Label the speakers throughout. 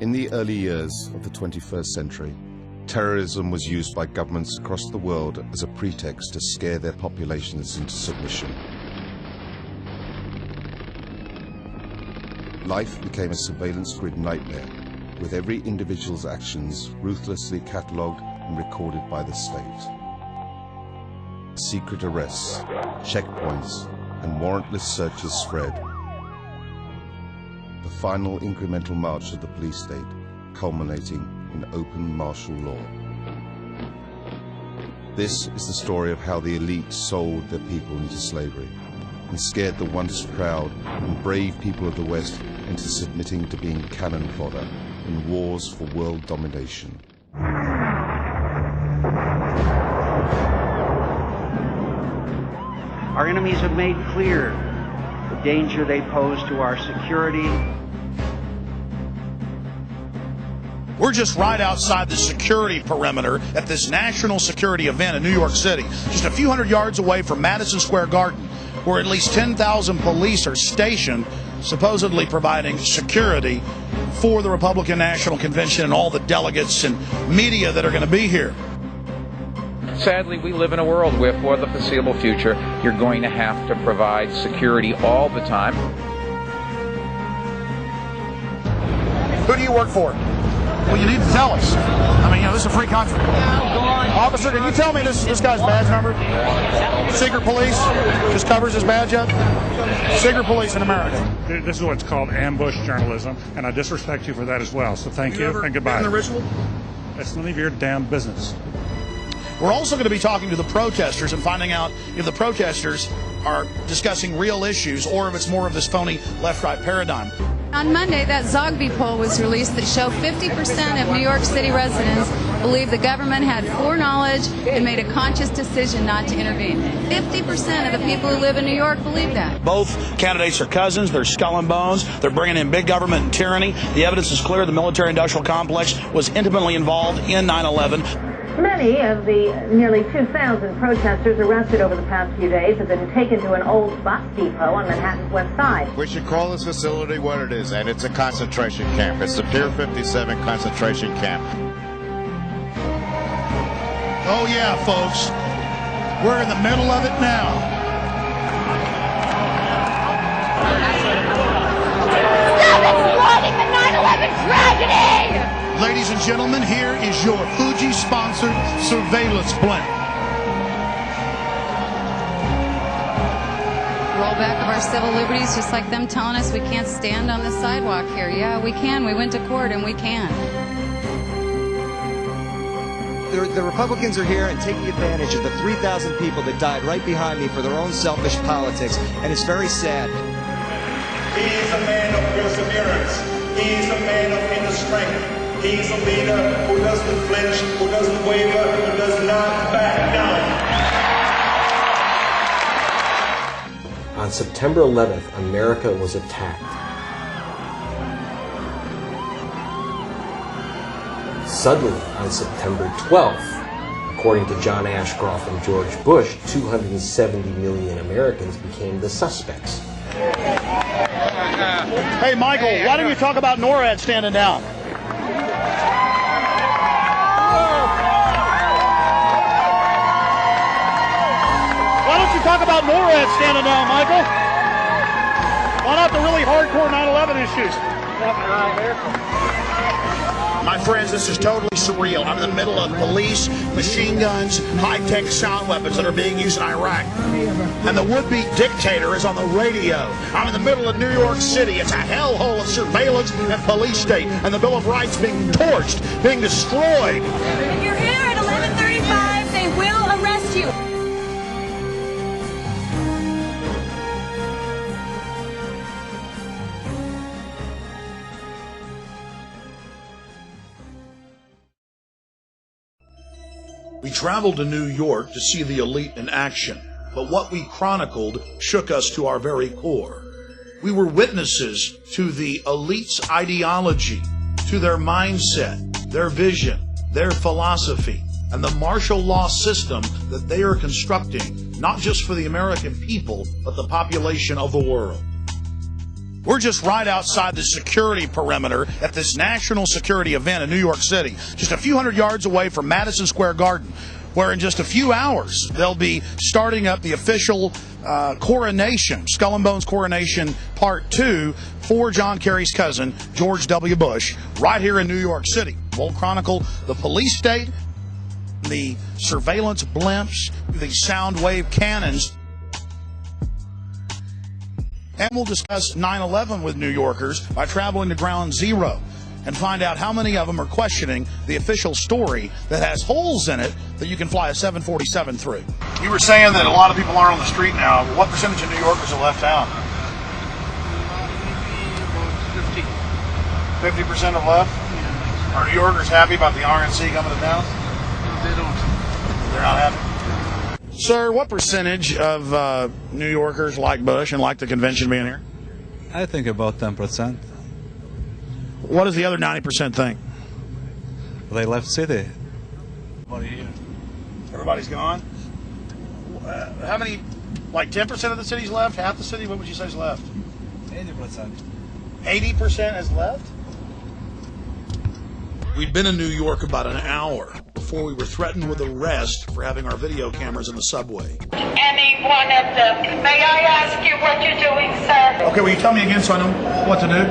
Speaker 1: In the early years of the 21st century, terrorism was used by governments across the world as a pretext to scare their populations into submission. Life became a surveillance grid nightmare, with every individual's actions ruthlessly catalogued and recorded by the state. Secret arrests, checkpoints, and warrantless searches spread. The final incremental march of the police state, culminating in open martial law. This is the story of how the elite sold their people into slavery and scared the once proud and brave people of the West into submitting to being cannon fodder in wars for world domination.
Speaker 2: Our enemies have made clear the danger they pose to our security.
Speaker 3: We're just right outside the security perimeter at this national security event in New York City, just a few hundred yards away from Madison Square Garden, where at least 10,000 police are stationed, supposedly providing security for the Republican National Convention and all the delegates and media that are going to be here.
Speaker 4: Sadly, we live in a world where, for the foreseeable future, you're going to have to provide security all the time.
Speaker 3: Who do you work for? Well, you need to tell us. I mean, this is a free country. Officer, can you tell me this guy's badge number? Secret police just covers his badge up. Secret police in America.
Speaker 5: This is what's called ambush journalism, and I disrespect you for that as well. So thank you and goodbye.
Speaker 3: The ritual?
Speaker 5: That's none of your damn business.
Speaker 3: We're also going to be talking to the protesters and finding out if the protesters are discussing real issues or if it's more of this phony left-right paradigm.
Speaker 6: On Monday, that Zogby poll was released that showed 50% of New York City residents believe the government had foreknowledge and made a conscious decision not to intervene. 50% of the people who live in New York believe that.
Speaker 3: Both candidates are cousins. They're skull and bones. They're bringing in big government and tyranny. The evidence is clear. The military-industrial complex was intimately involved in 9/11.
Speaker 7: Many of the nearly 2,000 protesters arrested over the past few days have been taken to an old bus depot on Manhattan's west side.
Speaker 8: We should call this facility what it is, and it's a concentration camp. It's the Pier 57 concentration camp.
Speaker 3: Oh yeah, folks. We're in the middle of it now.
Speaker 9: Stop exploiting the 9/11 tragedy!
Speaker 3: Ladies and gentlemen, here is your Fuji-sponsored surveillance blimp.
Speaker 6: Rollback of our civil liberties, just like them telling us we can't stand on the sidewalk here. Yeah, we can. We went to court and we can.
Speaker 10: The Republicans are here and taking advantage of the 3,000 people that died right behind me for their own selfish politics, and it's very sad.
Speaker 11: He is a man of perseverance. He is a man of inner strength. He is a leader who doesn't flinch, who doesn't waver, who does not back down.
Speaker 12: On September 11th, America was attacked. Suddenly, on September 12th, according to John Ashcroft and George Bush, 270 million Americans became the suspects.
Speaker 3: Hey, Michael, why don't you talk about NORAD standing down? Why don't you talk about NORAD standing down, Michael? Why not the really hardcore 9/11 issues? My friends, this is totally surreal. I'm in the middle of police, machine guns, high-tech sound weapons that are being used in Iraq. And the would-be dictator is on the radio. I'm in the middle of New York City. It's a hellhole of surveillance and police state. And the Bill of Rights being torched, being destroyed.
Speaker 9: If you're here at 11:35, they will arrest you.
Speaker 3: We traveled to New York to see the elite in action, but what we chronicled shook us to our very core. We were witnesses to the elite's ideology, to their mindset, their vision, their philosophy, and the martial law system that they are constructing, not just for the American people, but the population of the world. We're just right outside the security perimeter at this national security event in New York City, just a few hundred yards away from Madison Square Garden, where in just a few hours they'll be starting up the official coronation, Skull and Bones coronation part 2 for John Kerry's cousin, George W. Bush, right here in New York City. We'll chronicle the police state, the surveillance blimps, the sound wave cannons, and we'll discuss 9/11 with New Yorkers by traveling to Ground Zero and find out how many of them are questioning the official story that has holes in it that you can fly a 747 through. You were saying that a lot of people aren't on the street now. What percentage of New Yorkers are left out? 50% have left? Yeah. Are New Yorkers happy about the RNC coming to town?
Speaker 13: No, they don't.
Speaker 3: They're not happy? Sir, what percentage of New Yorkers like Bush and like the convention being here?
Speaker 14: I think about 10%.
Speaker 3: What does the other 90% think?
Speaker 14: They left city.
Speaker 3: Everybody's gone? How many, like 10% of the city's left? Half the city? What would you say is left?
Speaker 14: 80%.
Speaker 3: 80% is left? We'd been in New York about an hour before we were threatened with arrest for having our video cameras in the subway.
Speaker 9: Any one of them. May I ask you what you're doing, sir?
Speaker 3: Okay, will you tell me again so I know what to do?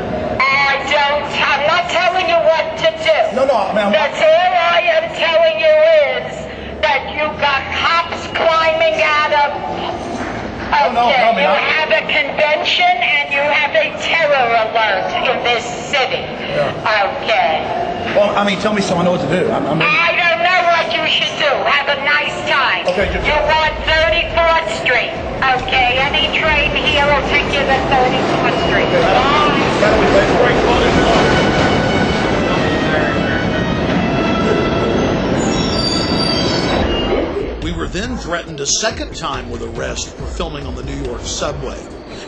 Speaker 9: I'm not telling you what to do.
Speaker 3: No, ma'am.
Speaker 9: That's all I am telling you is that you got cops climbing out of... Okay, you have a convention and you have a terror alert in this city. Yeah. Okay.
Speaker 3: Well, I mean, tell me so I know what to do.
Speaker 9: I don't know what you should do. Have a nice time.
Speaker 3: Okay,
Speaker 9: you want 34th Street. Okay, any train here will take you to 34th Street.
Speaker 3: We were then threatened a second time with arrest for filming on the New York subway.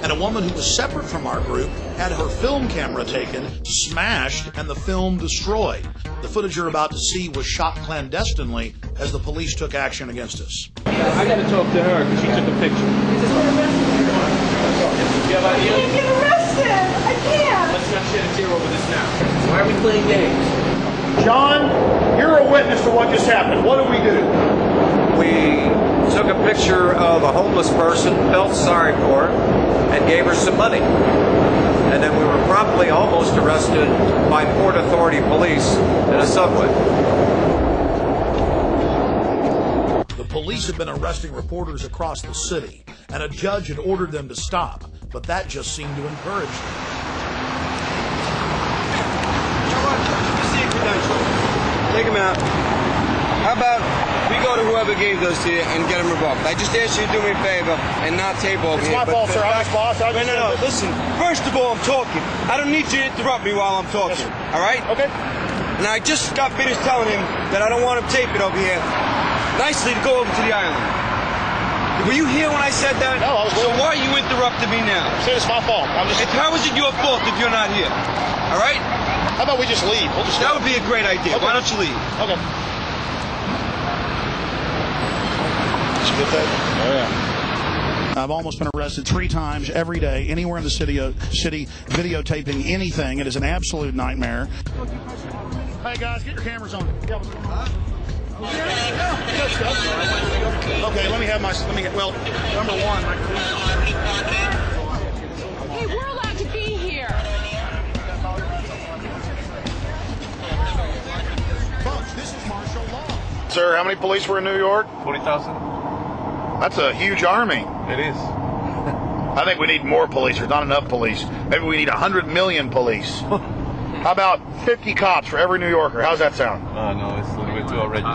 Speaker 3: And a woman who was separate from our group had her film camera taken, smashed, and the film destroyed. The footage you're about to see was shot clandestinely as the police took action against us.
Speaker 15: I got to talk to her because she took a picture.
Speaker 9: You can't get arrested. I can't.
Speaker 15: Let's not shed a tear over this now. Why are we playing games?
Speaker 3: John, you're a witness to what just happened. What do we do?
Speaker 16: We took a picture of a homeless person, felt sorry for her, and gave her some money. And then we were promptly almost arrested by Port Authority police in a subway.
Speaker 3: The police had been arresting reporters across the city, and a judge had ordered them to stop, but that just seemed to encourage them.
Speaker 17: Take them out. How about we go to whoever gave those to you and get them revoked? I just asked you to do me a favor and not tape over here.
Speaker 3: It's my fault, sir. I'm his boss.
Speaker 17: No. Listen, first of all, I'm talking. I don't need you to interrupt me while I'm talking.
Speaker 3: Yes,
Speaker 17: all right?
Speaker 3: Okay.
Speaker 17: And I just got finished telling him that I don't want him taping over here. Nicely to go over to the island. Were you here when I said that?
Speaker 3: No, I was.
Speaker 17: So why are you interrupting me now?
Speaker 3: It's my fault.
Speaker 17: How is it your fault if you're not here? All right?
Speaker 3: How about we just leave?
Speaker 17: That would be a great idea. Okay. Why don't you leave?
Speaker 3: Okay. Did you get that? Oh, yeah. I've almost been arrested 3 times every day, anywhere in the city videotaping anything. It is an absolute nightmare. Hey, guys, get your cameras on. Okay, let me get, number one.
Speaker 9: Hey, we're allowed to be here.
Speaker 3: Folks, this is martial law. Sir, how many police were in New York?
Speaker 15: 40,000.
Speaker 3: That's a huge army.
Speaker 15: It is.
Speaker 3: I think we need more police. There's not enough police. Maybe we need 100 million police. How about 50 cops for every New Yorker? How's that sound?
Speaker 15: Oh, no, it's a little bit too outrageous.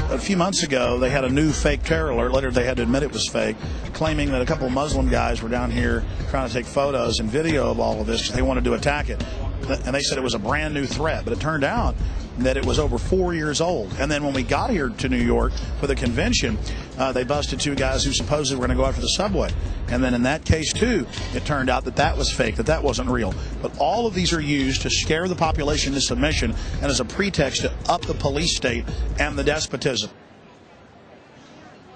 Speaker 3: A few months ago, they had a new fake terror alert. Later, they had to admit it was fake, claiming that a couple of Muslim guys were down here trying to take photos and video of all of this because they wanted to attack it. And they said it was a brand new threat. But it turned out that it was over 4 years old. And then when we got here to New York for the convention, they busted 2 guys who supposedly were going to go after the subway. And then in that case, too, it turned out that that was fake, that wasn't real. But all of these are used to scare the population into submission and as a pretext to up the police state and the despotism.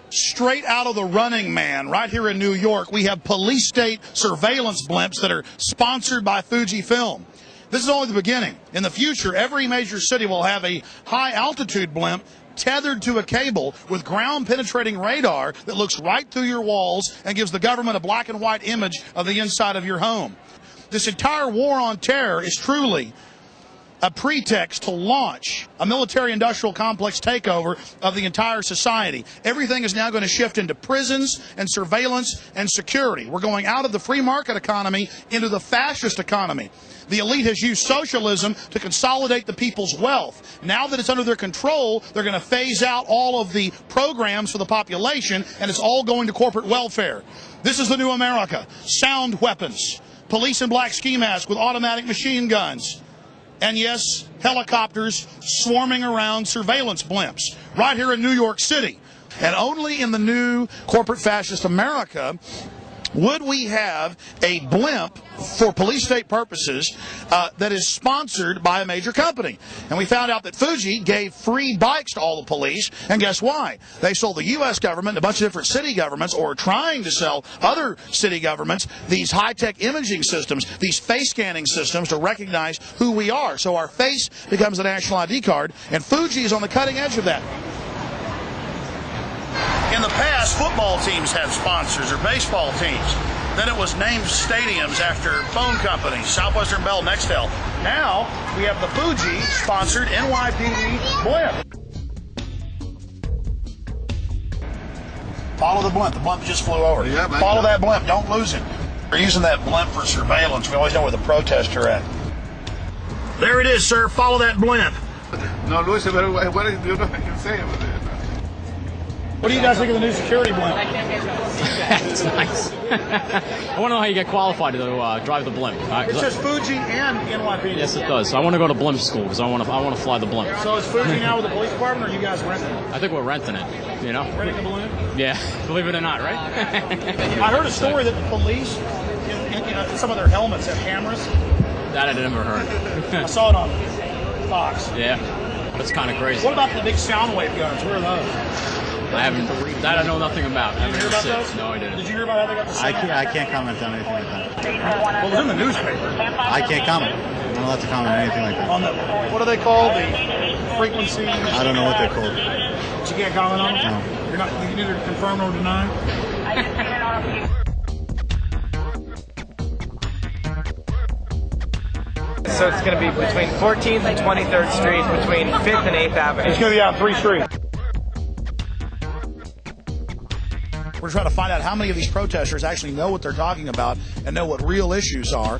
Speaker 3: Straight out of The Running Man, right here in New York, we have police state surveillance blimps that are sponsored by Fujifilm. This is only the beginning. In the future, every major city will have a high-altitude blimp tethered to a cable with ground-penetrating radar that looks right through your walls and gives the government a black and white image of the inside of your home. This entire war on terror is truly a pretext to launch a military-industrial complex takeover of the entire society. Everything is now going to shift into prisons and surveillance and security. We're going out of the free market economy into the fascist economy. The elite has used socialism to consolidate the people's wealth. Now that it's under their control, they're going to phase out all of the programs for the population, and it's all going to corporate welfare. This is the new America. Sound weapons, police in black ski masks with automatic machine guns, and yes, helicopters swarming around surveillance blimps right here in New York City. And only in the new corporate fascist America would we have a blimp for police state purposes that is sponsored by a major company. And we found out that Fuji gave free bikes to all the police, and guess why? They sold the U.S. government, a bunch of different city governments, or trying to sell other city governments, these high-tech imaging systems, these face scanning systems to recognize who we are. So our face becomes a national ID card, and Fuji is on the cutting edge of that. In the past, football teams had sponsors, or baseball teams. Then it was named stadiums after phone companies, Southwestern Bell, Nextel. Now we have the Fuji-sponsored NYPD blimp. Follow the blimp. The blimp just flew over. Yeah, follow that blimp. Don't lose it. We're using that blimp for surveillance. We always know where the protests are at. There it is, sir. Follow that blimp.
Speaker 13: No, Luis, what do you know I can say about it?
Speaker 3: What do you guys think of the new security blimp?
Speaker 18: It's nice. I want to know how you get qualified to drive the blimp.
Speaker 3: It says Fuji and NYPD.
Speaker 18: Yes, it does. I want to go to blimp school because I want to fly the blimp.
Speaker 3: So is Fuji now with the police department, or are you guys renting it?
Speaker 18: I think we're renting it. You know,
Speaker 3: renting the balloon?
Speaker 18: Yeah, believe it or not, right?
Speaker 3: I heard a story that the police, in some of their helmets, have cameras.
Speaker 18: That I never heard.
Speaker 3: I saw it on Fox.
Speaker 18: Yeah, that's kind of crazy.
Speaker 3: What about the big sound wave guns? Where are those?
Speaker 18: I haven't. That I know nothing about.
Speaker 3: Did you hear about those?
Speaker 18: No, I didn't.
Speaker 3: Did you hear about how they got the sound?
Speaker 14: I can't comment on anything like that.
Speaker 3: Well, it was in the newspaper.
Speaker 14: I can't comment. I'm not allowed to comment on anything like that.
Speaker 3: On the, what are they called? The frequencies?
Speaker 14: I don't know what they're called.
Speaker 3: But you can't comment on them? No. You're not, you can either confirm or deny?
Speaker 19: So it's going to be between 14th and 23rd Street, between 5th and 8th Avenue.
Speaker 3: It's going to be on 3 streets. We're trying to find out how many of these protesters actually know what they're talking about and know what real issues are.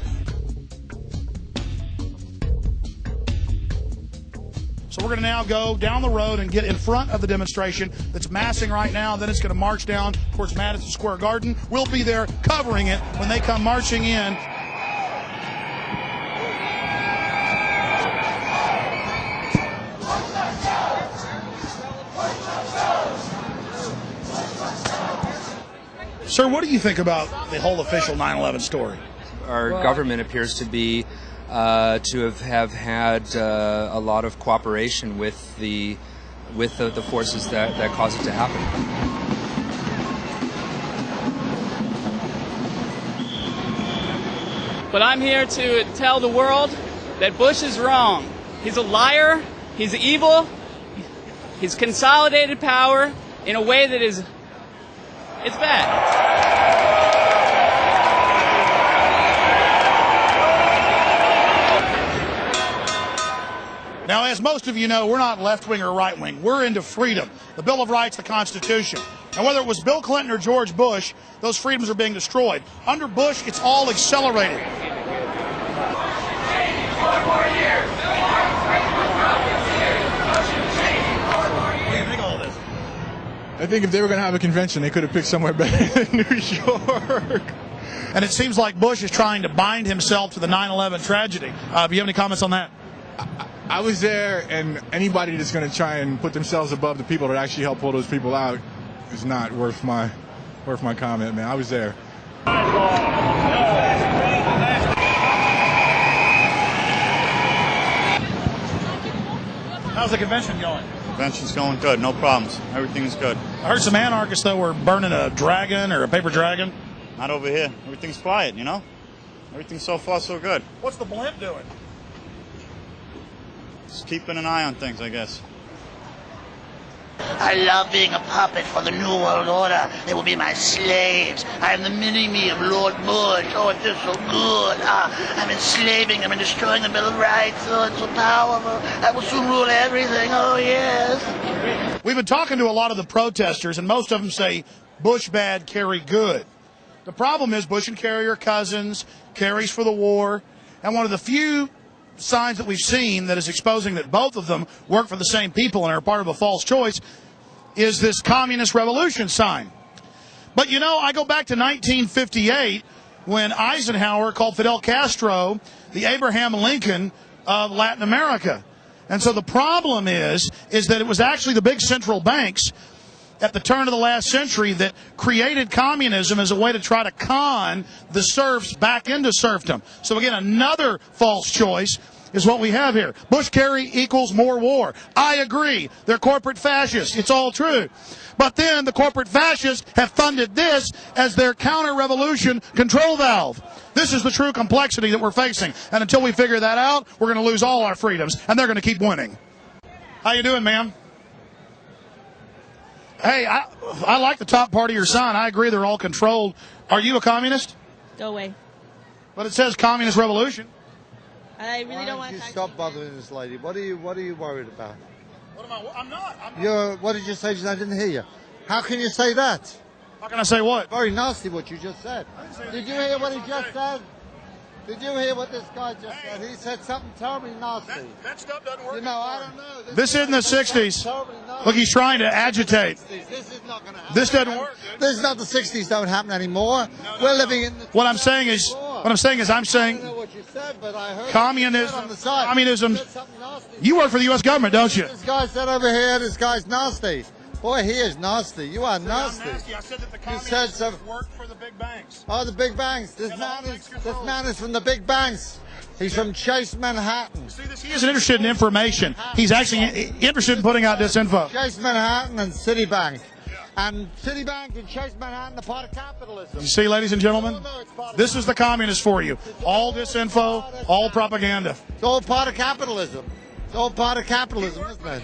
Speaker 3: So we're going to now go down the road and get in front of the demonstration that's massing right now. Then it's going to march down towards Madison Square Garden. We'll be there covering it when they come marching in. Sir, what do you think about the whole official 9/11 story?
Speaker 20: Our government appears to be to have had a lot of cooperation with the forces that caused it to happen.
Speaker 21: But I'm here to tell the world that Bush is wrong. He's a liar. He's evil. He's consolidated power in a way that is, it's bad.
Speaker 3: Now, as most of you know, we're not left-wing or right-wing. We're into freedom, the Bill of Rights, the Constitution. And whether it was Bill Clinton or George Bush, those freedoms are being destroyed. Under Bush, it's all accelerated.
Speaker 22: I think if they were going to have a convention, they could have picked somewhere better than New York.
Speaker 3: And it seems like Bush is trying to bind himself to the 9/11 tragedy. Do you have any comments on that?
Speaker 22: I was there, and anybody that's going to try and put themselves above the people that actually help pull those people out is not worth my comment, man. I was there.
Speaker 3: How's the convention going?
Speaker 14: Convention's going good, no problems. Everything's good.
Speaker 3: I heard some anarchists, though, were burning a dragon or a paper dragon.
Speaker 14: Not over here. Everything's quiet, you know? Everything's so far so good.
Speaker 3: What's the blimp doing?
Speaker 14: Just keeping an eye on things, I guess.
Speaker 1: I love being a puppet for the New World Order. They will be my slaves. I am the mini-me of Lord Bush. Oh, it feels so good. I'm enslaving them and destroying the Bill of Rights. Oh, it's so powerful. I will soon rule everything. Oh, yes.
Speaker 3: We've been talking to a lot of the protesters, and most of them say Bush bad, Kerry good. The problem is Bush and Kerry are cousins. Kerry's for the war. And one of the few signs that we've seen that is exposing that both of them work for the same people and are part of a false choice is this communist revolution sign. But you know, I go back to 1958 when Eisenhower called Fidel Castro the Abraham Lincoln of Latin America. And so the problem is that it was actually the big central banks at the turn of the last century that created communism as a way to try to con the serfs back into serfdom. So again, another false choice is what we have here. Bush-Kerry equals more war. I agree. They're corporate fascists. It's all true. But then the corporate fascists have funded this as their counter-revolution control valve. This is the true complexity that we're facing. And until we figure that out, we're going to lose all our freedoms, and they're going to keep winning. How you doing, ma'am? Hey, I like the top part of your sign. I agree they're all controlled. Are you a communist?
Speaker 2: Go away.
Speaker 3: But it says communist revolution.
Speaker 2: I really don't want to
Speaker 23: stop bothering this lady. What are you worried about?
Speaker 3: What am I? I'm not.
Speaker 23: What did you say? I didn't hear you. How can you say that?
Speaker 3: How can I say what?
Speaker 23: Very nasty what you just said. Did you hear what he just said? Did you hear what this guy just said? He said something terribly nasty.
Speaker 3: That stuff doesn't work.
Speaker 23: You know, I don't know.
Speaker 3: This isn't the 60s. Look, he's trying to agitate.
Speaker 23: This is not going to happen.
Speaker 3: This doesn't work.
Speaker 23: This is not the 60s. Don't happen anymore. We're living in the.
Speaker 3: What I'm saying is, I'm saying
Speaker 23: I don't know what you said, but I heard
Speaker 3: communism.
Speaker 23: You said
Speaker 3: Communism.
Speaker 23: something nasty.
Speaker 3: You work for the U.S. government, don't you?
Speaker 23: This guy said over here, this guy's nasty. Boy, he is nasty. You are nasty.
Speaker 3: I said that the
Speaker 23: communists
Speaker 3: work for the big banks.
Speaker 23: Oh, the big banks. This man is from the big banks. He's from Chase Manhattan.
Speaker 3: He isn't interested in information. He's actually interested in putting out disinfo.
Speaker 23: Chase Manhattan and Citibank. And Citibank and Chase Manhattan are part of capitalism.
Speaker 3: You see, ladies and gentlemen, this is the communists for you. All disinfo, all propaganda.
Speaker 23: It's all part of capitalism. It's all part of capitalism, isn't it?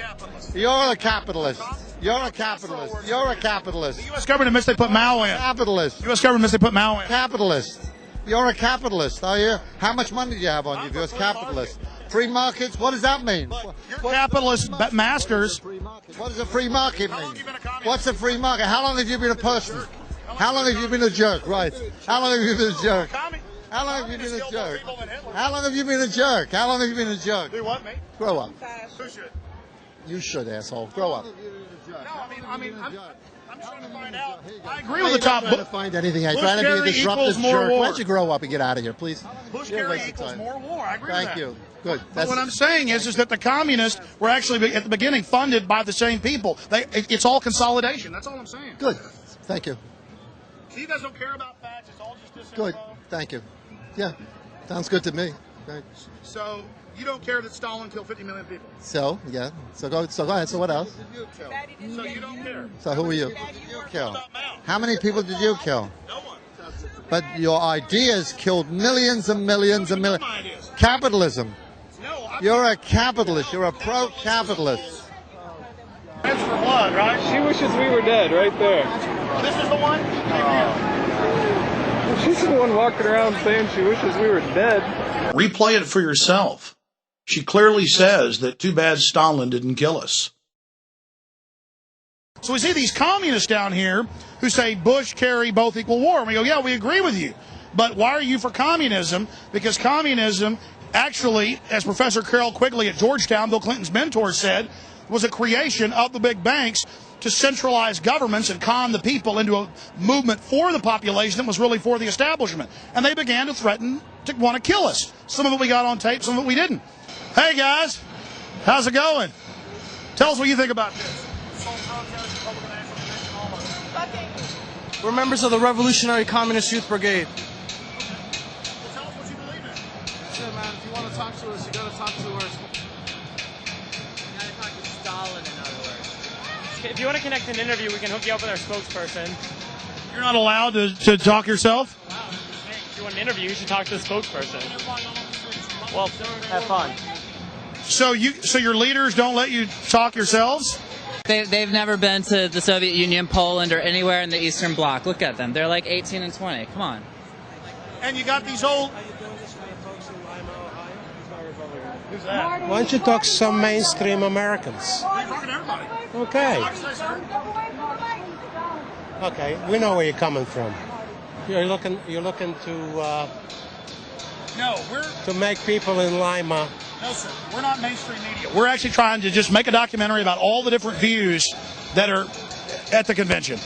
Speaker 23: You're a capitalist. You're a capitalist. You're a capitalist.
Speaker 3: The U.S. government admits they put Mao in.
Speaker 23: Capitalist.
Speaker 3: U.S. government admits they put Mao in.
Speaker 23: Capitalist. You're a capitalist, are you? How much money do you have on you if you're a capitalist? Free markets? What does that mean?
Speaker 3: You're capitalist masters.
Speaker 23: What does a free market mean? What's a free market? How long have you been a person? How long have you been a jerk? Right. How long have you been a jerk? How long have you been a jerk? How long have you been a jerk? How long have you been a jerk?
Speaker 3: Do what, me?
Speaker 23: Grow up.
Speaker 3: Who should?
Speaker 23: You should, asshole. Grow up.
Speaker 3: No, I'm trying to find out. I agree with the top.
Speaker 23: I'm trying to find anything. I'm trying to be a disruptive jerk. Why don't you grow up and get out of here, please?
Speaker 3: Bush-Kerry equals more war. I agree with that.
Speaker 23: Thank you. Good.
Speaker 3: But what I'm saying is that the communists were actually at the beginning funded by the same people. It's all consolidation. That's all I'm saying.
Speaker 23: Good. Thank you.
Speaker 3: He doesn't care about facts. It's all just disinfo.
Speaker 23: Good. Thank you. Yeah. Sounds good to me. Thanks.
Speaker 3: So you don't care that Stalin killed 50 million people?
Speaker 23: So, yeah. So go ahead. So what else?
Speaker 3: So you don't care?
Speaker 23: So who are you? Kill. How many people did you kill?
Speaker 3: No one.
Speaker 23: But your ideas killed millions and millions and millions. Capitalism. You're a capitalist. You're a pro-capitalist.
Speaker 3: That's for blood, right?
Speaker 15: She wishes we were dead right there.
Speaker 3: This is the one?
Speaker 15: She's the one walking around saying she wishes we were dead.
Speaker 3: Replay it for yourself. She clearly says that too bad Stalin didn't kill us. So we see these communists down here who say Bush, Kerry, both equal war. And we go, yeah, we agree with you. But why are you for communism? Because communism actually, as Professor Carol Quigley at Georgetown, Bill Clinton's mentor, said, was a creation of the big banks to centralize governments and con the people into a movement for the population that was really for the establishment. And they began to threaten to want to kill us. Some of it we got on tape, some of it we didn't. Hey, guys, How's it going? Tell us what you think about this.
Speaker 4: We're members of the Revolutionary Communist Youth Brigade.
Speaker 3: Tell us what you believe in.
Speaker 4: That's it, man. If you want to talk to us, you got to talk to us.
Speaker 19: You gotta talk to Stalin, in other words. If you want to connect an interview, we can hook you up with our spokesperson.
Speaker 3: You're not allowed to talk yourself?
Speaker 19: If you want an interview, you should talk to the spokesperson. Well, have fun.
Speaker 3: So your leaders don't let you talk yourselves?
Speaker 5: They've never been to the Soviet Union, Poland, or anywhere in the Eastern Bloc. Look at them. They're like 18 and 20. Come on.
Speaker 3: And you got these old...
Speaker 4: Who's that?
Speaker 7: Why don't you talk to some mainstream Americans?
Speaker 3: I'm talking to everybody.
Speaker 7: Okay. Okay, we know where you're coming from. You're looking to to make people in Lima.
Speaker 3: No, sir. We're not mainstream media. We're actually trying to just make a documentary about all the different views that are at the convention.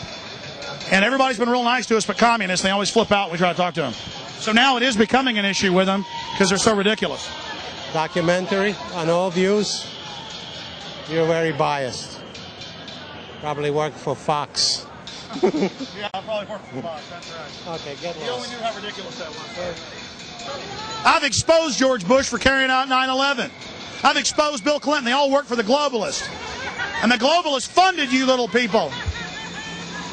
Speaker 3: And everybody's been real nice to us, but communists, they always flip out when we try to talk to them. So now it is becoming an issue with them because they're so ridiculous.
Speaker 7: Documentary on all views. You're very biased. Probably work for Fox.
Speaker 3: Yeah, I probably work for Fox. That's right.
Speaker 7: Okay, get lost.
Speaker 3: You only knew how ridiculous that was. I've exposed George Bush for carrying out 9/11. I've exposed Bill Clinton. They all work for the globalists. And the globalists funded you little people.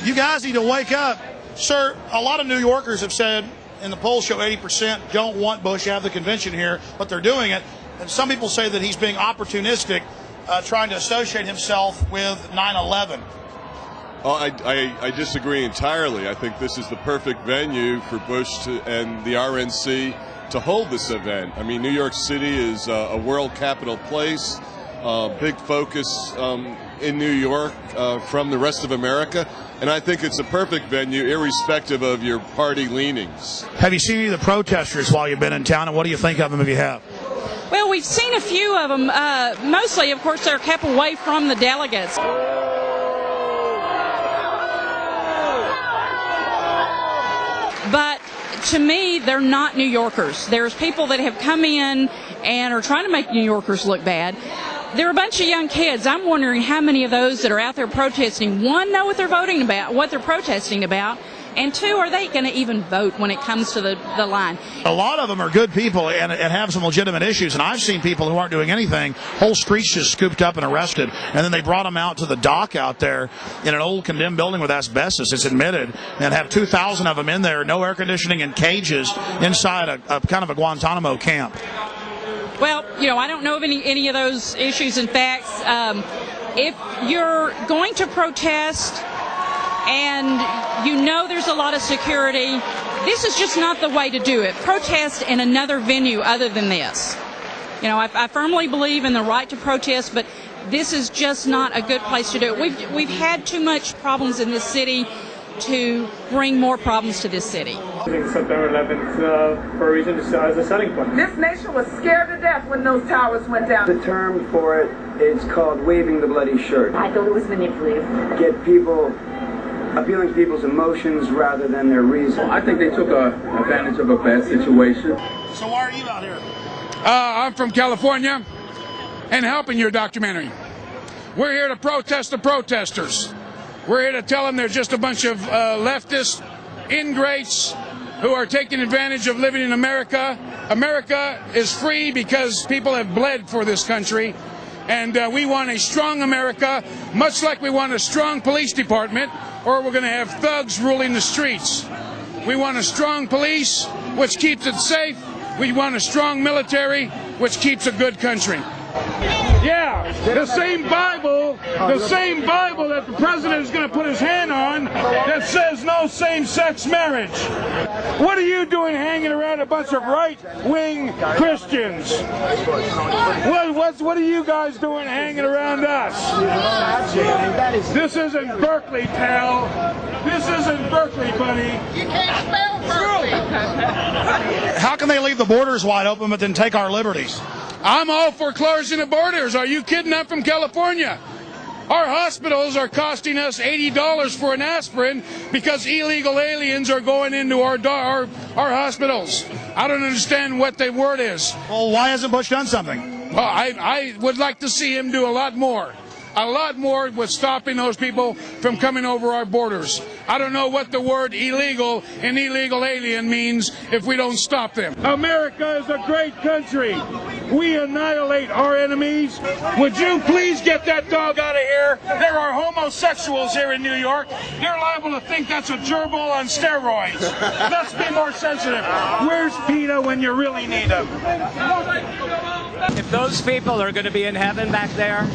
Speaker 3: You guys need to wake up. Sir, a lot of New Yorkers have said, and the polls show 80% don't want Bush to have the convention here, but they're doing it. And some people say that he's being opportunistic, trying to associate himself with 9/11.
Speaker 24: Oh, I disagree entirely. I think this is the perfect venue for Bush and the RNC to hold this event. I mean, New York City is a world capital place, big focus in New York from the rest of America, and I think it's a perfect venue irrespective of your party leanings.
Speaker 3: Have you seen any of the protesters while you've been in town, and what do you think of them if you have?
Speaker 25: Well, we've seen a few of them. Mostly, of course, they're kept away from the delegates. But to me, they're not New Yorkers. There's people that have come in and are trying to make New Yorkers look bad. They're a bunch of young kids. I'm wondering how many of those that are out there protesting, one, know what they're voting about, what they're protesting about, and two, are they going to even vote when it comes to the line? A
Speaker 3: lot of them are good people and have some legitimate issues, and I've seen people who aren't doing anything, whole streets just scooped up and arrested, and then they brought them out to the dock out there in an old condemned building with asbestos, it's admitted, and have 2,000 of them in there, no air conditioning, and cages inside a kind of a Guantanamo camp.
Speaker 25: Well, I don't know of any of those issues and facts. If you're going to protest and there's a lot of security, this is just not the way to do it. Protest in another venue other than this. I firmly believe in the right to protest, but this is just not a good place to do it. We've had too much problems in this city to bring more problems to this city.
Speaker 15: September 11th for a reason as a selling point.
Speaker 26: This nation was scared to death when those towers went down.
Speaker 27: The term for it is called waving the bloody shirt.
Speaker 26: I thought it was manipulative.
Speaker 27: Get people, appealing to people's emotions rather than their reason.
Speaker 28: I think they took advantage of a bad situation.
Speaker 3: So why are you out here?
Speaker 29: I'm from California and helping your documentary. We're here to protest the protesters. We're here to tell them they're just a bunch of leftist ingrates who are taking advantage of living in America. America is free because people have bled for this country. And we want a strong America, much like we want a strong police department, or we're going to have thugs ruling the streets. We want a strong police, which keeps it safe. We want a strong military, which keeps a good country.
Speaker 15: Yeah, the same Bible that the president is going to put his hand on that says no same-sex marriage. What are you doing hanging around a bunch of right-wing Christians? What are you guys doing hanging around us? This isn't Berkeley, pal. This isn't Berkeley, buddy.
Speaker 26: You can't spell Berkeley.
Speaker 3: How can they leave the borders wide open but then take our liberties?
Speaker 29: I'm all for closing the borders. Are you kidding? I'm from California. Our hospitals are costing us $80 for an aspirin because illegal aliens are going into our hospitals. I don't understand what the word is.
Speaker 3: Well, why hasn't Bush done something?
Speaker 29: Well, I would like to see him do a lot more with stopping those people from coming over our borders. I don't know what the word illegal and illegal alien means if we don't stop them. America is a great country. We annihilate our enemies. Would you please get that dog out of here? There are homosexuals here in New York. You're liable to think that's a gerbil on steroids. Let's be more sensitive. Where's PETA when you really need him?
Speaker 19: If those people are going to be in heaven back there,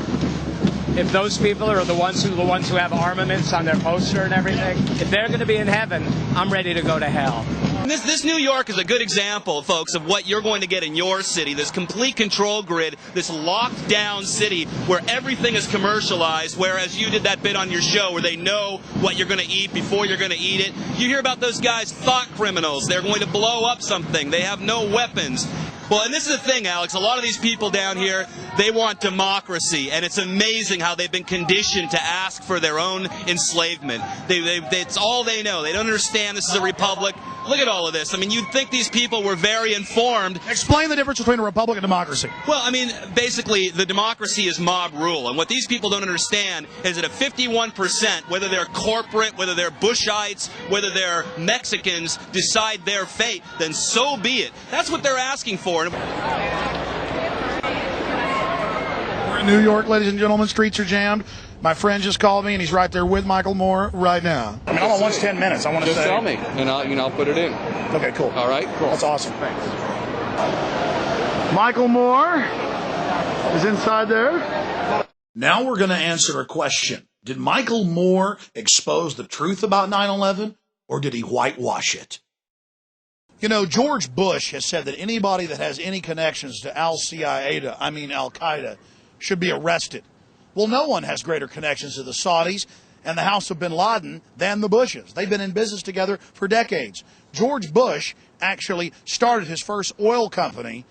Speaker 19: if those people are the ones who have armaments on their poster and everything, if they're going to be in heaven, I'm ready to go to hell.
Speaker 6: This New York is a good example, folks, of what you're going to get in your city, this complete control grid, this locked down city where everything is commercialized, whereas you did that bit on your show where they know what you're going to eat before you're going to eat it. You hear about those guys, thought criminals. They're going to blow up something. They have no weapons. Well, and this is the thing, Alex, a lot of these people down here, they want democracy, and it's amazing how they've been conditioned to ask for their own enslavement. It's all they know. They don't understand this is a republic. Look at all of this. I mean, you'd think these people were very informed.
Speaker 3: Explain the difference between a republic and democracy.
Speaker 6: Well, I mean, basically, the democracy is mob rule. And what these people don't understand is that if 51%, whether they're corporate, whether they're Bushites, whether they're Mexicans, decide their fate, then so be it. That's what they're asking for.
Speaker 3: We're in New York, ladies and gentlemen. Streets are jammed. My friend just called me, and he's right there with Michael Moore right now. I mean, all I want's 10 minutes. I want to
Speaker 8: just
Speaker 3: say.
Speaker 8: tell me, and I'll put it in.
Speaker 3: Okay, cool.
Speaker 8: All right, cool.
Speaker 3: That's awesome. Thanks. Michael Moore is inside there. Now we're going to answer a question. Did Michael Moore expose the truth about 9/11, or did he whitewash it? You know, George Bush has said that anybody that has any connections to Al-Qaeda, should be arrested. Well, no one has greater connections to the Saudis and the House of bin Laden than the Bushes. They've been in business together for decades. George Bush actually started his first oil company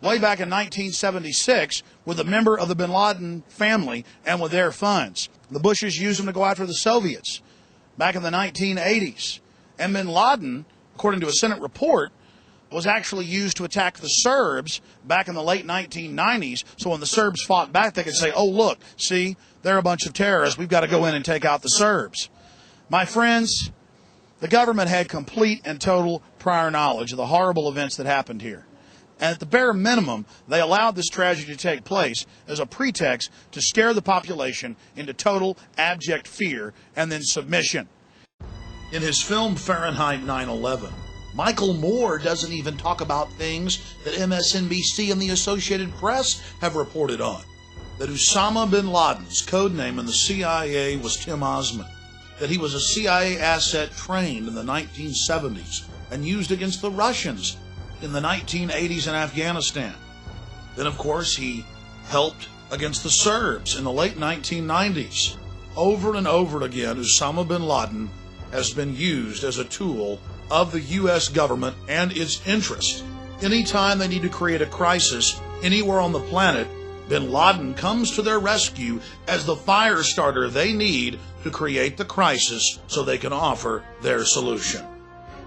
Speaker 3: way back in 1976 with a member of the bin Laden family and with their funds. The Bushes used them to go after the Soviets back in the 1980s. And bin Laden, according to a Senate report, was actually used to attack the Serbs back in the late 1990s. So when the Serbs fought back, they could say, oh, look, see, they're a bunch of terrorists. We've got to go in and take out the Serbs. My friends, the government had complete and total prior knowledge of the horrible events that happened here. And at the bare minimum, they allowed this tragedy to take place as a pretext to scare the population into total abject fear and then submission. In his film Fahrenheit 9/11, Michael Moore doesn't even talk about things that MSNBC and the Associated Press have reported on. That Osama bin Laden's code name in the CIA was Tim Osman. That he was a CIA asset trained in the 1970s and used against the Russians in the 1980s in Afghanistan. Then, of course, he helped against the Serbs in the late 1990s. Over and over again, Osama bin Laden has been used as a tool of the U.S. government and its interests. Anytime they need to create a crisis anywhere on the planet, bin Laden comes to their rescue as the fire starter they need to create the crisis so they can offer their solution.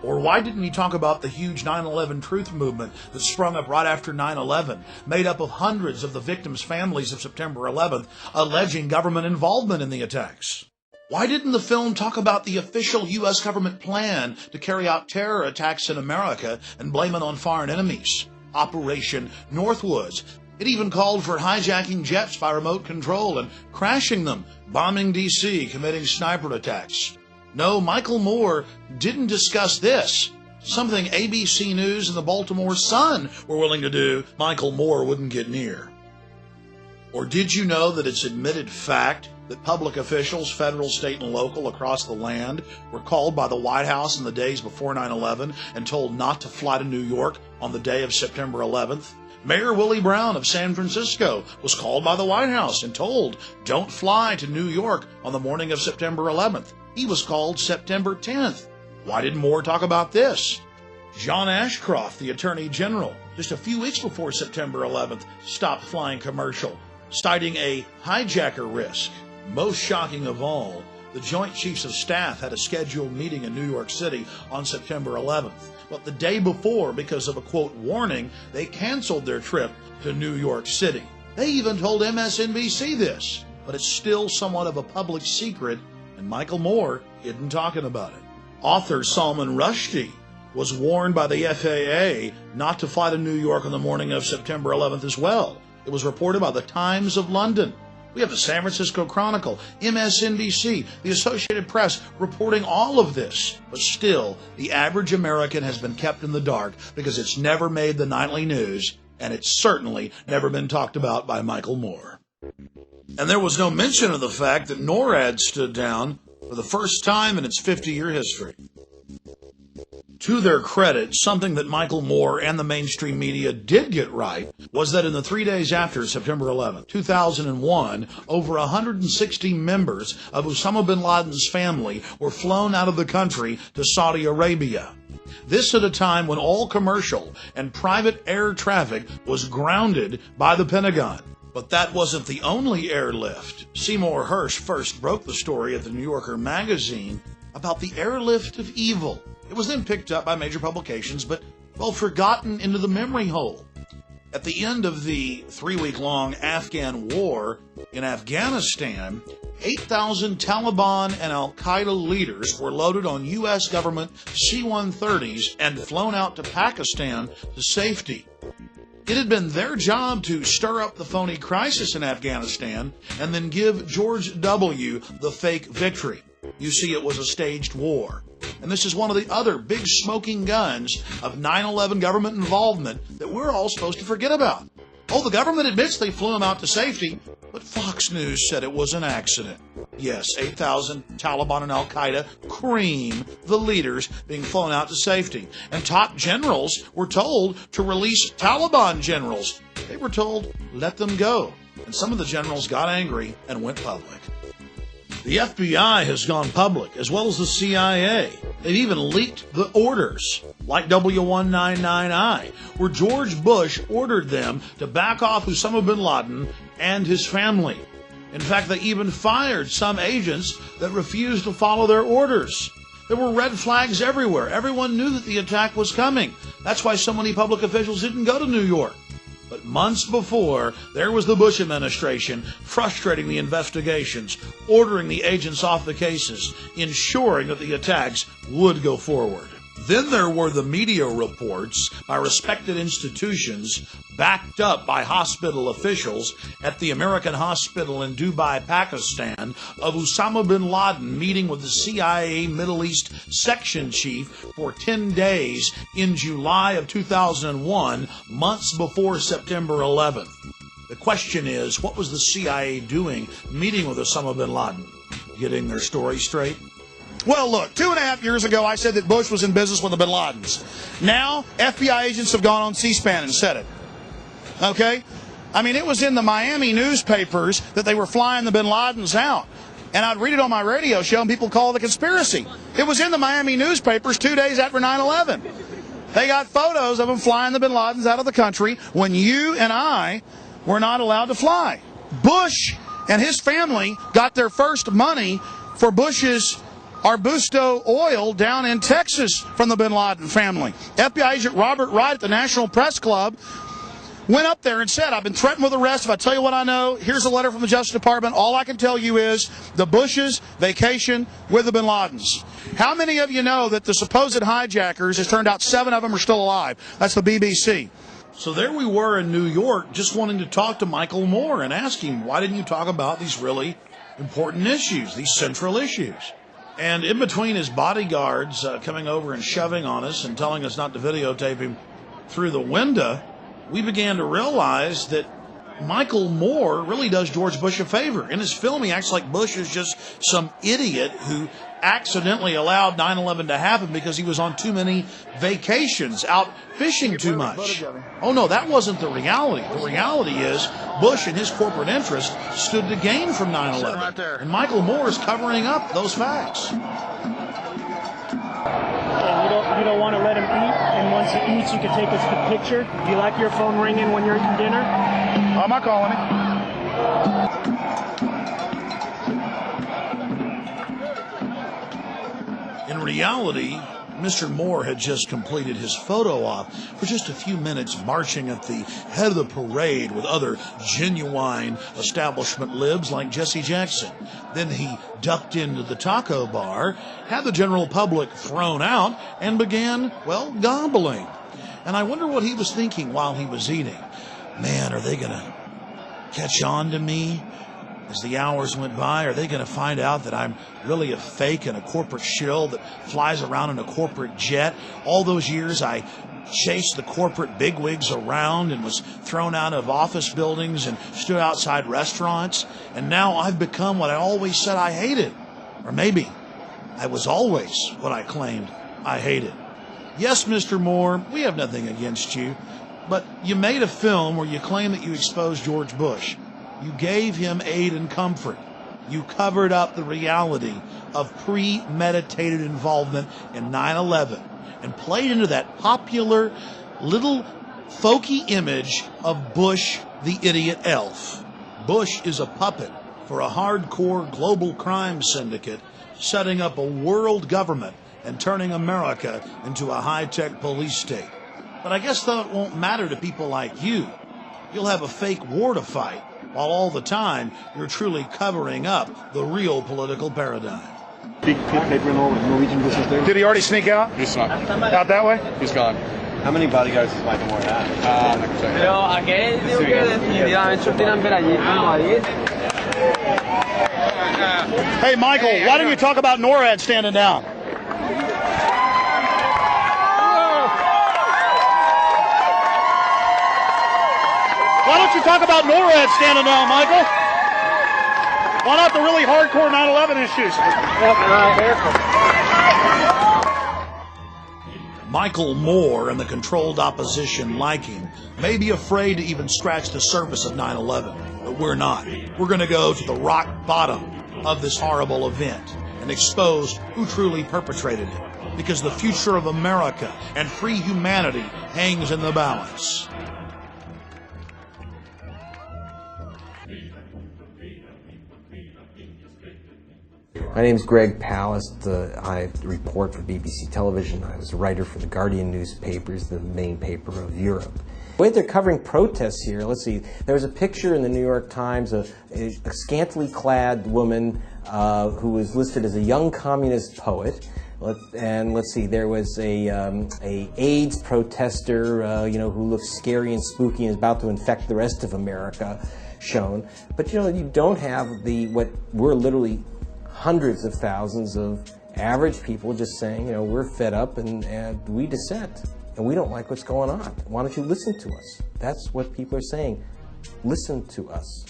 Speaker 3: Or why didn't he talk about the huge 9/11 truth movement that sprung up right after 9/11, made up of hundreds of the victims' families of September 11th, alleging government involvement in the attacks? Why didn't the film talk about the official U.S. government plan to carry out terror attacks in America and blame it on foreign enemies? Operation Northwoods. It even called for hijacking jets by remote control and crashing them, bombing D.C., committing sniper attacks. No, Michael Moore didn't discuss this. Something ABC News and the Baltimore Sun were willing to do, Michael Moore wouldn't get near. Or did you know that it's admitted fact that public officials, federal, state, and local across the land were called by the White House in the days before 9/11 and told not to fly to New York on the day of September 11th? Mayor Willie Brown of San Francisco was called by the White House and told, don't fly to New York on the morning of September 11th. He was called September 10th. Why didn't Moore talk about this? John Ashcroft, the Attorney General, just a few weeks before September 11th, stopped flying commercial, citing a hijacker risk. Most shocking of all, The Joint Chiefs of Staff had a scheduled meeting in New York City on September 11th. But the day before, because of a, quote, warning, they canceled their trip to New York City. They even told MSNBC this, but it's still somewhat of a public secret, and Michael Moore isn't talking about it. Author Salman Rushdie was warned by the FAA not to fly to New York on the morning of September 11th as well. It was reported by the Times of London. We have the San Francisco Chronicle, MSNBC, the Associated Press reporting all of this. But still, the average American has been kept in the dark because it's never made the nightly news, and it's certainly never been talked about by Michael Moore. And there was no mention of the fact that NORAD stood down for the first time in its 50-year history. To their credit, something that Michael Moore and the mainstream media did get right was that in the 3 days after September 11, 2001, over 160 members of Osama bin Laden's family were flown out of the country to Saudi Arabia. This at a time when all commercial and private air traffic was grounded by the Pentagon. But that wasn't the only airlift. Seymour Hersh first broke the story at the New Yorker magazine about the airlift of evil. It was then picked up by major publications, but, well, forgotten into the memory hole. At the end of the 3-week-long Afghan war in Afghanistan, 8,000 Taliban and al-Qaeda leaders were loaded on U.S. government C-130s and flown out to Pakistan to safety. It had been their job to stir up the phony crisis in Afghanistan and then give George W. the fake victory. You see, it was a staged war. And this is one of the other big smoking guns of 9/11 government involvement that we're all supposed to forget about. Oh, the government admits they flew him out to safety, but Fox News said it was an accident. Yes, 8,000 Taliban and al-Qaeda cream the leaders being flown out to safety. And top generals were told to release Taliban generals. They were told, let them go. And some of the generals got angry and went public. The FBI has gone public, as well as the CIA. They've even leaked the orders, like W199I, where George Bush ordered them to back off Osama bin Laden and his family. In fact, they even fired some agents that refused to follow their orders. There were red flags everywhere. Everyone knew that the attack was coming. That's why so many public officials didn't go to New York. But months before, there was the Bush administration frustrating the investigations, ordering the agents off the cases, ensuring that the attacks would go forward. Then there were the media reports by respected institutions, backed up by hospital officials at the American hospital in Dubai, Pakistan, of Osama bin Laden meeting with the CIA Middle East section chief for 10 days in July of 2001, months before September 11th. The question is, what was the CIA doing meeting with Osama bin Laden? Getting their story straight? Well, look, 2.5 years ago, I said that Bush was in business with the bin Ladens. Now, FBI agents have gone on C-SPAN and said it. Okay? I mean, it was in the Miami newspapers that they were flying the bin Ladens out. And I'd read it on my radio show, and people call it a conspiracy. It was in the Miami newspapers 2 days after 9/11. They got photos of them flying the bin Ladens out of the country when you and I were not allowed to fly. Bush and his family got their first money for Bush's Arbusto oil down in Texas from the bin Laden family. FBI agent Robert Wright at the National Press Club went up there and said, I've been threatened with arrest. If I tell you what I know, here's a letter from the Justice Department. All I can tell you is the Bushes vacation with the bin Ladens. How many of you know that the supposed hijackers, it turned out 7 of them are still alive? That's the BBC. So there we were in New York just wanting to talk to Michael Moore and ask him, why didn't you talk about these really important issues, these central issues? And in between his bodyguards coming over and shoving on us and telling us not to videotape him through the window, we began to realize that Michael Moore really does George Bush a favor. In his film, he acts like Bush is just some idiot who accidentally allowed 9/11 to happen because he was on too many vacations, out fishing too much. Oh, no, that wasn't the reality. The reality is Bush and his corporate interests stood to gain from 9/11. And Michael Moore is covering up those facts.
Speaker 9: And you don't want to let him eat, and once he eats, you can take a picture. Do you like your phone ringing when you're eating dinner?
Speaker 15: I'm not calling it.
Speaker 3: In reality, Mr. Moore had just completed his photo op for just a few minutes marching at the head of the parade with other genuine establishment libs like Jesse Jackson. Then he ducked into the taco bar, had the general public thrown out, and began, well, gobbling. And I wonder what he was thinking while he was eating. Man, are they going to catch on to me? As the hours went by, are they going to find out that I'm really a fake and a corporate shill that flies around in a corporate jet? All those years I chased the corporate bigwigs around and was thrown out of office buildings and stood outside restaurants. And now I've become what I always said I hated. Or maybe I was always what I claimed I hated. Yes, Mr. Moore, we have nothing against you. But you made a film where you claim that you exposed George Bush. You gave him aid and comfort. You covered up the reality of premeditated involvement in 9/11 and played into that popular little folky image of Bush the idiot elf. Bush is a puppet for a hardcore global crime syndicate setting up a world government and turning America into a high-tech police state. But I guess though it won't matter to people like you. You'll have a fake war to fight, while all the time you're truly covering up the real political paradigm.
Speaker 14: Did he already sneak out?
Speaker 22: He's not.
Speaker 14: Out that way?
Speaker 22: He's gone.
Speaker 10: How many bodyguards does Michael Moore have?
Speaker 4: Pero aquel digo que definitivamente tienen ver allí.
Speaker 14: Hey, Michael, why don't you talk about NORAD standing down? Why don't you talk about NORAD standing down, Michael? Why not the really hardcore 9/11 issues?
Speaker 3: Michael Moore and the controlled opposition like him may be afraid to even scratch the surface of 9/11, but we're not. We're going to go to the rock bottom of this horrible event and expose who truly perpetrated it, because the future of America and free humanity hangs in the balance.
Speaker 11: My name is Greg Palast. I report for BBC Television. I was a writer for the Guardian newspapers, the main paper of Europe. The way they're covering protests here, let's see, there was a picture in the New York Times of a scantily clad woman who was listed as a young communist poet. And let's see, there was a AIDS protester, who looked scary and spooky and is about to infect the rest of America shown. But you don't have what we're literally hundreds of thousands of average people just saying, we're fed up and we dissent and we don't like what's going on. Why don't you listen to us? That's what people are saying. Listen to us.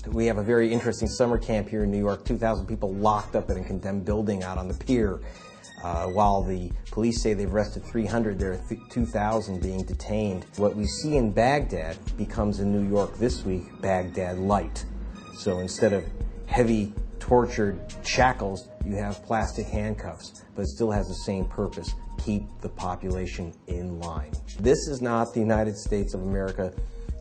Speaker 11: We have a very interesting summer camp here in New York. 2,000 people locked up in a condemned building out on the pier. While the police say they've arrested 300, there are 2,000 being detained. What we see in Baghdad becomes in New York this week, Baghdad light. So instead of heavy tortured shackles, you have plastic handcuffs, but it still has the same purpose: keep the population in line. This is not the United States of America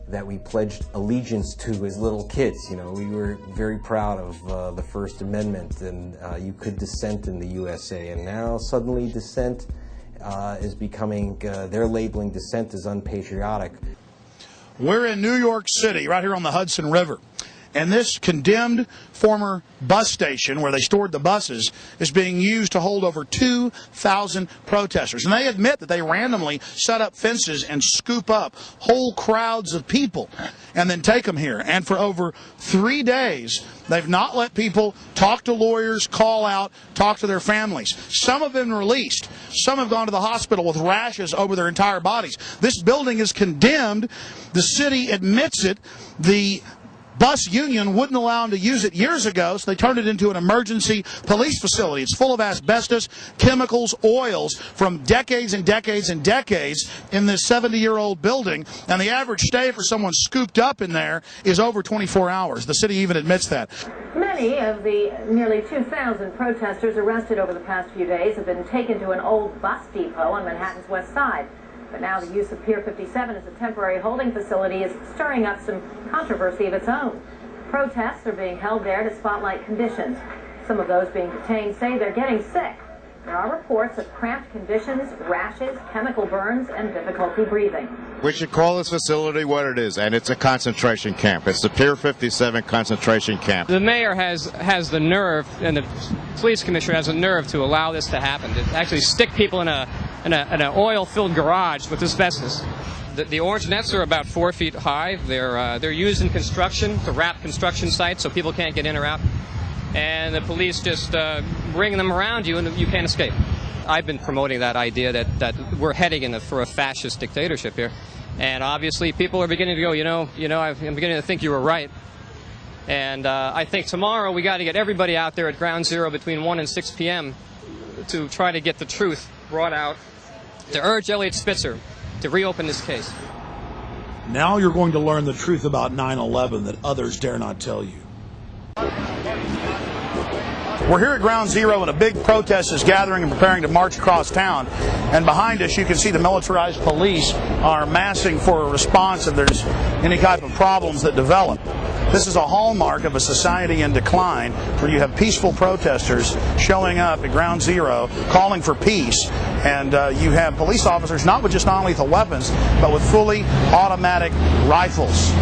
Speaker 11: that we pledged allegiance to as little kids. We were very proud of the First Amendment, and you could dissent in the USA, and now suddenly dissent is becoming, they're labeling dissent as unpatriotic.
Speaker 3: We're in New York City, right here on the Hudson River. And this condemned former bus station where they stored the buses is being used to hold over 2,000 protesters. And they admit that they randomly set up fences and scoop up whole crowds of people and then take them here. And for over 3 days, they've not let people talk to lawyers, call out, talk to their families. Some have been released. Some have gone to the hospital with rashes over their entire bodies. This building is condemned. The city admits it. The bus union wouldn't allow them to use it years ago, so they turned it into an emergency police facility. It's full of asbestos, chemicals, oils from decades and decades and decades in this 70-year-old building, and the average stay for someone scooped up in there is over 24 hours. The city even admits that.
Speaker 12: Many of the nearly 2,000 protesters arrested over the past few days have been taken to an old bus depot on Manhattan's West Side. But now the use of Pier 57 as a temporary holding facility is stirring up some controversy of its own. Protests are being held there to spotlight conditions. Some of those being detained say they're getting sick. There are reports of cramped conditions, rashes, chemical burns, and difficulty breathing.
Speaker 1: We should call this facility what it is, and it's a concentration camp. It's the Pier 57 concentration camp.
Speaker 19: The mayor has the nerve, and the police commissioner has the nerve to allow this to happen, to actually stick people in an oil-filled garage with asbestos. The orange nets are about 4 feet high. They're used in construction to wrap construction sites so people can't get in or out. And the police just bring them around you and you can't escape. I've been promoting that idea that we're heading for a fascist dictatorship here. And obviously people are beginning to go, I'm beginning to think you were right. And I think tomorrow we got to get everybody out there at Ground Zero between 1 and 6 p.m. to try to get the truth brought out, to urge Elliot Spitzer to reopen this case.
Speaker 3: Now you're going to learn the truth about 9/11 that others dare not tell you. We're here at Ground Zero, and a big protest is gathering and preparing to march across town. And behind us, you can see the militarized police are massing for a response if there's any type of problems that develop. This is a hallmark of a society in decline, where you have peaceful protesters showing up at Ground Zero, calling for peace, and you have police officers not with just non-lethal weapons, but with fully automatic rifles.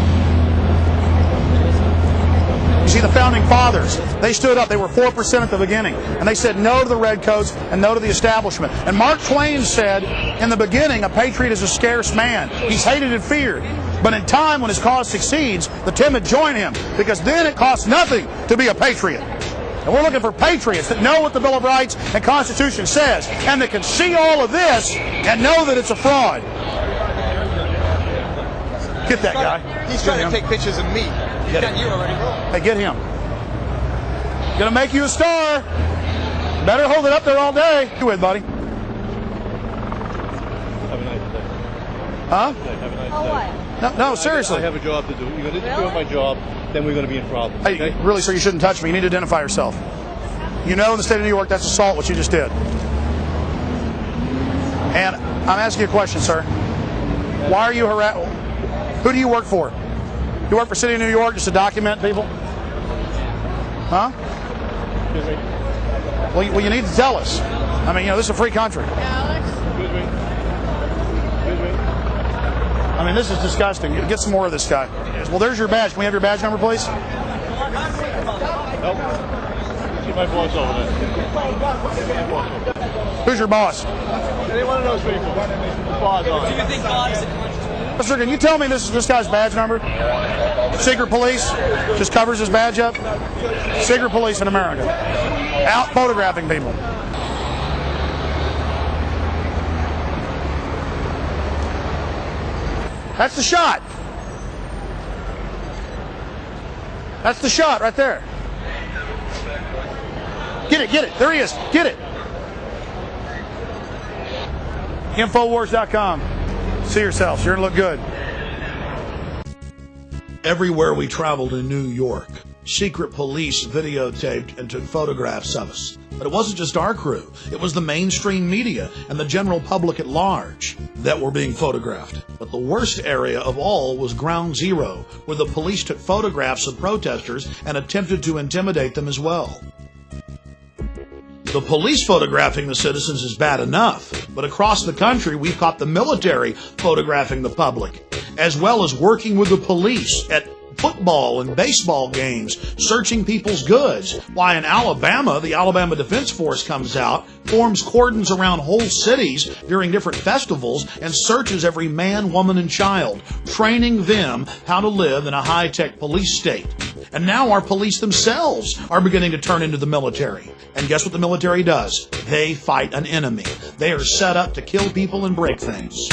Speaker 3: You see the founding fathers, they stood up, they were 4% at the beginning, and they said no to the redcoats and no to the establishment. And Mark Twain said, in the beginning, a patriot is a scarce man. He's hated and feared. But in time, when his cause succeeds, the timid join him, because then it costs nothing to be a patriot. And we're looking for patriots that know what the Bill of Rights and Constitution says, and that can see all of this and know that it's a fraud. Get that guy.
Speaker 4: He's trying to take pictures of me.
Speaker 3: Get him.
Speaker 4: You already.
Speaker 3: Hey, get him. Gonna make you a star. Better hold it up there all day. You with, buddy?
Speaker 10: Have a nice day.
Speaker 3: Huh?
Speaker 10: Have a nice day.
Speaker 3: No, seriously.
Speaker 10: I have a job to do. You're going to do my job, then we're going to be in trouble.
Speaker 3: Hey,
Speaker 10: okay?
Speaker 3: really, sir, you shouldn't touch me. You need to identify yourself. You know in the state of New York that's assault, what you just did. And I'm asking you a question, sir. Why are you harassed? Who do you work for? You work for the city of New York just to document people? Huh?
Speaker 10: Excuse me.
Speaker 3: Well, you need to tell us. I mean, this is a free country.
Speaker 10: Alex? Excuse me. Excuse me.
Speaker 3: I mean, this is disgusting. Get some more of this guy. Well, there's your badge. Can we have your badge number, please?
Speaker 10: Nope. See my boss over there.
Speaker 3: Who's your boss?
Speaker 10: Any one of those people. Do you think God's...
Speaker 3: Sir, can you tell me this guy's badge number? Secret police just covers his badge up. Secret police in America, out photographing people. That's the shot. That's the shot right there. Get it. There he is. Get it. Infowars.com. See yourselves. You're going to look good. Everywhere we traveled in New York, secret police videotaped and took photographs of us. But it wasn't just our crew. It was the mainstream media and the general public at large that were being photographed. But the worst area of all was Ground Zero, where the police took photographs of protesters and attempted to intimidate them as well. The police photographing the citizens is bad enough, but across the country we've caught the military photographing the public, as well as working with the police at football and baseball games, searching people's goods. Why, in Alabama, the Alabama Defense Force comes out, forms cordons around whole cities during different festivals, and searches every man, woman, and child, training them how to live in a high-tech police state. And now our police themselves are beginning to turn into the military. And guess what the military does? They fight an enemy. They are set up to kill people and break things.